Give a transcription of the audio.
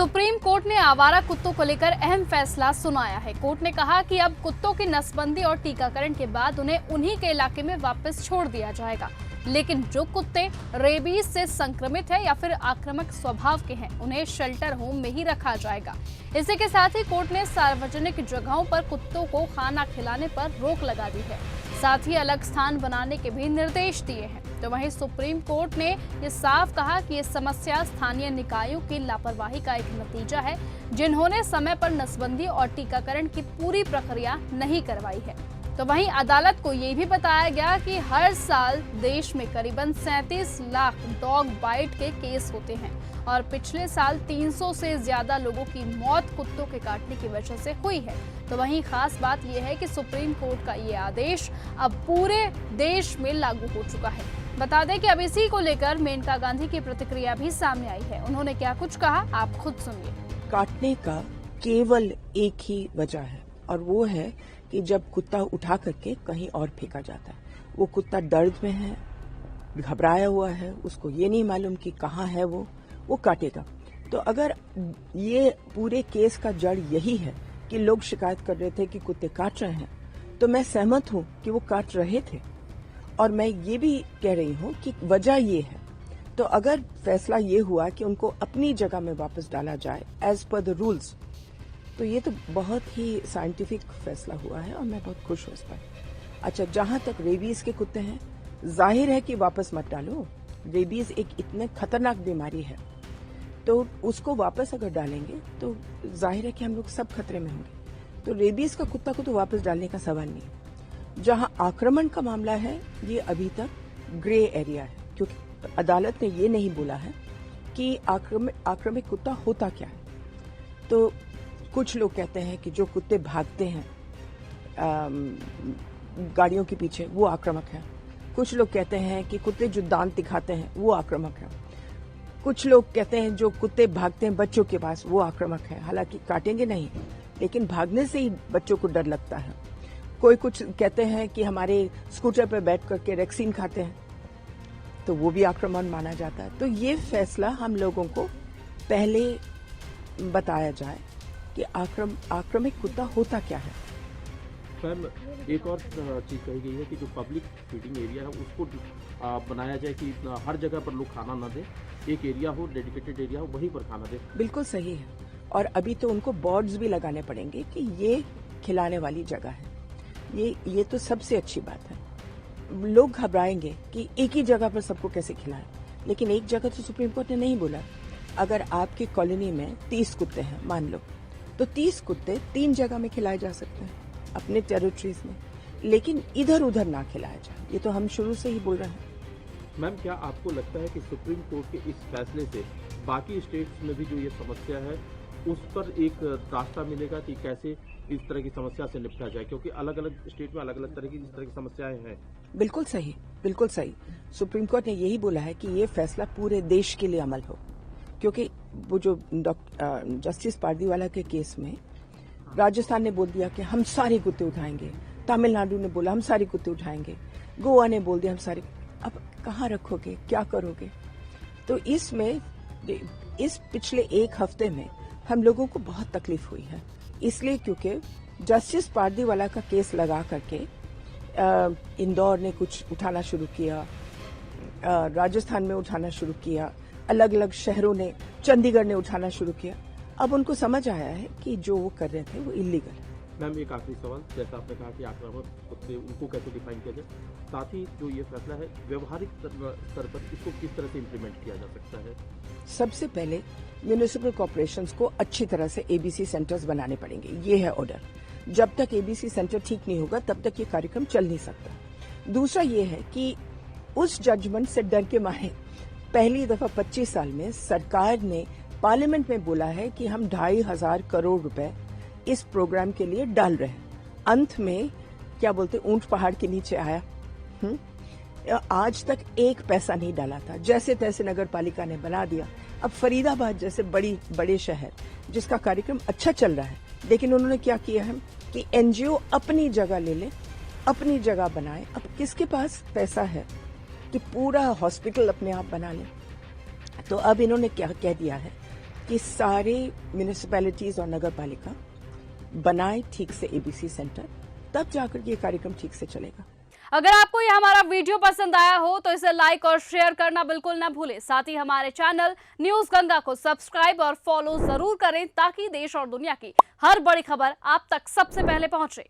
Supreme court ने आवारा कुत्तों को लेकर अहम फैसला सुनाया है। कोर्ट ने कहा कि अब कुत्तों की नसबंदी और टीकाकरण के बाद उन्हें उन्हीं के इलाके में वापस छोड़ दिया जाएगा, लेकिन जो कुत्ते रेबीज से संक्रमित है या फिर आक्रामक स्वभाव के हैं, उन्हें शेल्टर होम में ही रखा जाएगा। इसी के साथ ही कोर्ट ने सार्वजनिक जगहों पर कुत्तों को खाना खिलाने पर रोक लगा दी है, साथ ही अलग स्थान बनाने के भी निर्देश दिए हैं। तो वहीं सुप्रीम कोर्ट ने ये साफ कहा कि ये समस्या स्थानीय निकायों की लापरवाही का एक नतीजा है, जिन्होंने समय पर नसबंदी और टीकाकरण की पूरी प्रक्रिया नहीं करवाई है। तो वहीं अदालत को ये भी बताया गया कि हर साल देश में करीबन 37 लाख डॉग बाइट के केस होते हैं और पिछले साल 300 से ज्यादा लोगों की मौत कुत्तों के काटने की वजह से हुई है। तो वहीं खास बात यह है कि सुप्रीम कोर्ट का ये आदेश अब पूरे देश में लागू हो चुका है। बता दें कि अब इसी को लेकर मेनका गांधी की प्रतिक्रिया भी सामने आई है। उन्होंने क्या कुछ कहा, आप खुद सुनिए। काटने का केवल एक ही वजह है और वो है कि जब कुत्ता उठा करके कहीं और फेंका जाता है, वो कुत्ता दर्द में है, घबराया हुआ है, उसको ये नहीं मालूम कि कहाँ है वो काटेगा। तो अगर ये पूरे केस का जड़ यही है कि लोग शिकायत कर रहे थे कि कुत्ते काट रहे हैं, तो मैं सहमत हूं कि वो काट रहे थे और मैं ये भी कह रही हूं कि वजह ये है। तो अगर फैसला ये हुआ कि उनको अपनी जगह में वापस डाला जाए एज पर द रूल्स, तो ये तो बहुत ही साइंटिफिक फैसला हुआ है और मैं बहुत खुश हूं इस पर। अच्छा, जहां तक रेबीज के कुत्ते हैं, जाहिर है कि वापस मत डालो। रेबीज एक इतने खतरनाक बीमारी है, तो उसको वापस अगर डालेंगे तो जाहिर है कि हम लोग सब खतरे में होंगे। तो रेबीज का कुत्ता को तो वापस डालने का सवाल नहीं है। जहां आक्रमण का मामला है, ये अभी तक ग्रे एरिया है, क्योंकि अदालत ने ये नहीं बोला है कि आक्रामक कुत्ता होता क्या है। तो कुछ लोग कहते हैं कि जो कुत्ते भागते हैं गाड़ियों के पीछे, वो आक्रामक है। कुछ लोग कहते हैं कि कुत्ते जो दांत दिखाते हैं वो आक्रामक है। कुछ लोग कहते हैं जो कुत्ते भागते हैं बच्चों के पास, वो आक्रामक है। हालांकि काटेंगे नहीं, लेकिन भागने से ही बच्चों को डर लगता है। कोई कुछ कहते हैं कि हमारे स्कूटर पर बैठ करके वैक्सीन खाते हैं, तो वो भी आक्रमण माना जाता है। तो ये फैसला हम लोगों को पहले बताया जाए कि आक्रामक कुत्ता होता क्या है। मैम, एक और चीज़ कही गई है कि जो पब्लिक फीडिंग एरिया है उसको बनाया जाए कि हर जगह पर लोग खाना न दें, एक एरिया हो, डेडिकेटेड एरिया हो, वहीं पर खाना दें। बिल्कुल सही है। और अभी तो उनको बोर्ड्स भी लगाने पड़ेंगे कि ये खिलाने वाली जगह है। ये तो सबसे अच्छी बात है। लोग घबराएंगे कि एक ही जगह पर सबको कैसे खिलाएं, लेकिन एक जगह तो सुप्रीम कोर्ट ने नहीं बोला। अगर आपकी कॉलोनी में 30 कुत्ते हैं मान लो, तो 30 कुत्ते 3 जगह में खिलाए जा सकते हैं अपने टेरिटरीज में, लेकिन इधर उधर ना खिलाया जाए। ये तो हम शुरू से ही बोल रहे हैं। मैम, क्या आपको लगता है कि सुप्रीम कोर्ट के इस फैसले से बाकी स्टेट्स में भी जो ये समस्या है उस पर एक रास्ता मिलेगा कि कैसे इस तरह की समस्या से निपटा जाए, क्योंकि अलग अलग स्टेट में अलग अलग तरह की इस तरह की समस्याएं हैं। बिल्कुल सही, बिल्कुल सही। सुप्रीम कोर्ट ने यही बोला है कि ये फैसला पूरे देश के लिए अमल हो, क्योंकि वो जो जस्टिस पारदीवाला के केस में राजस्थान ने बोल दिया कि हम सारे कुत्ते उठाएंगे, तमिलनाडु ने बोला हम सारे कुत्ते उठाएंगे, गोवा ने बोल दिया हम सारे। अब कहाँ रखोगे, क्या करोगे? तो इसमें इस पिछले एक हफ्ते में हम लोगों को बहुत तकलीफ हुई है, इसलिए क्योंकि जस्टिस पारदीवाला का केस लगा करके इंदौर ने कुछ उठाना शुरू किया, राजस्थान में उठाना शुरू किया, अलग अलग शहरों ने, चंडीगढ़ ने उठाना शुरू किया। अब उनको समझ आया है कि जो वो कर रहे थे वो इलीगल है। मैम, एक आखिरी सवाल, जैसा आपने कहा कि आक्रामक कुत्ते उनको कैसे डिफाइन किया जाए, साथ ही जो ये फैसला है व्यवहारिक स्तर पर इसको किस तरह से इम्प्लीमेंट किया जा सकता है? सबसे पहले म्यूनिसिपल कॉर्पोरेशंस को अच्छी तरह से एबीसी सेंटर्स बनाने पड़ेंगे। ये है ऑर्डर। जब तक एबीसी सेंटर ठीक नहीं होगा तब तक ये कार्यक्रम चल नहीं सकता। दूसरा ये है कि उस जजमेंट से डर के मारे पहली दफा 25 साल में सरकार ने पार्लियामेंट में बोला है कि हम 2,500 करोड़ रुपए इस प्रोग्राम के लिए डाल रहे हैं। अंत में क्या बोलते, ऊंट पहाड़ के नीचे आया। आज तक एक पैसा नहीं डाला था, जैसे तैसे नगर पालिका ने बना दिया। अब फरीदाबाद जैसे बड़े शहर जिसका कार्यक्रम अच्छा चल रहा है, लेकिन उन्होंने क्या किया है कि एनजीओ अपनी जगह ले ले, अपनी जगह बनाए। अब किसके पास पैसा है कि पूरा हॉस्पिटल अपने आप बना ले? तो अब इन्होंने क्या कह दिया है, कि सारे म्यूनिसिपैलिटीज और नगर पालिका बनाए ठीक से एबीसी सेंटर, तब जाकर ये कार्यक्रम ठीक से चलेगा। अगर आपको ये हमारा वीडियो पसंद आया हो तो इसे लाइक और शेयर करना बिल्कुल ना भूलें। साथ ही हमारे चैनल न्यूज गंगा को सब्सक्राइब और फॉलो जरूर करें ताकि देश और दुनिया की हर बड़ी खबर आप तक सबसे पहले पहुंचे।